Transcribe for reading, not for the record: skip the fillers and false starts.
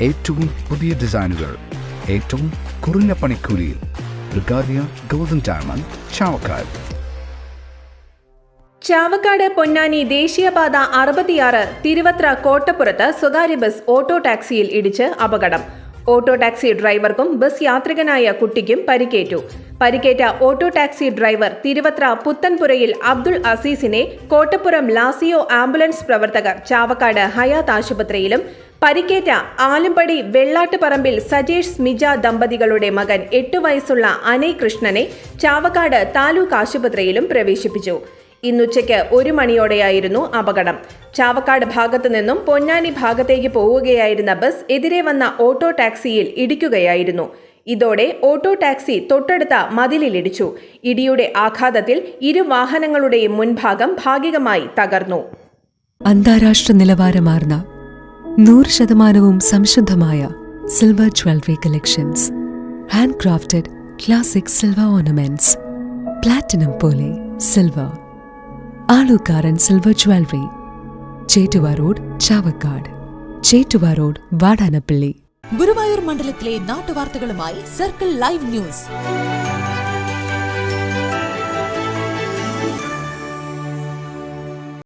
ഏറ്റവും പുതിയ ഡിസൈനുകൾ ഏറ്റവും കുറഞ്ഞ പണിക്കൂലിയിൽ. ബ്രിഗാദിയ ഗോൾഡൻ ഡയമണ്ട്, ചാവക്കാട്. ചാവക്കാട് പൊന്നാനി ദേശീയപാത 66 തിരുവത്ര കോട്ടപ്പുറത്ത് സ്വകാര്യ ബസ് ഓട്ടോ ടാക്സിയിൽ ഇടിച്ച് അപകടം. ഓട്ടോ ടാക്സി ഡ്രൈവർക്കും ബസ് യാത്രികനായ കുട്ടിക്കും പരിക്കേറ്റു. പരിക്കേറ്റ auto taxi driver Thiruvathra Puthanpurayil Abdul അസീസിനെ കോട്ടപ്പുറം ലാസിയോ ആംബുലൻസ് പ്രവർത്തകർ ചാവക്കാട് ഹയാത്ത് ആശുപത്രിയിലും, പരിക്കേറ്റ ആലുംപടി വെള്ളാട്ടുപറമ്പിൽ സജേഷ് സ്മിജ ദമ്പതികളുടെ മകൻ 8 വയസ്സുള്ള അനയ് കൃഷ്ണനെ ചാവക്കാട് താലൂക്ക് ആശുപത്രിയിലും പ്രവേശിപ്പിച്ചു. ഇന്നുച്ചയ്ക്ക് 1 മണിയോടെയായിരുന്നു അപകടം. ചാവക്കാട് ഭാഗത്തു നിന്നും പൊന്നാനി ഭാഗത്തേക്ക് പോവുകയായിരുന്ന ബസ് എതിരെ വന്ന ഓട്ടോ ടാക്സിയിൽ ഇടിക്കുകയായിരുന്നു. ഇതോടെ ഓട്ടോ ടാക്സി തൊട്ടടുത്ത മതിലിലിടിച്ചു. ഇടിയുടെ ആഘാതത്തിൽ ഇരു വാഹനങ്ങളുടെയും മുൻഭാഗം ഭാഗികമായി തകർന്നു. അന്താരാഷ്ട്ര നിലവാരമാർന്ന 100% സംശുദ്ധമായ silver jewellery collections. Handcrafted classic silver ornaments. Platinum പോലെ silver. Alukaran silver jewellery, Chettuva road, Chavakkad. Chettuva road, Vadanappally. Guruvayur മണ്ഡലത്തിലെ നാട്ടുവാർത്തകളുമായി സർക്കിൾ ലൈവ് ന്യൂസ്.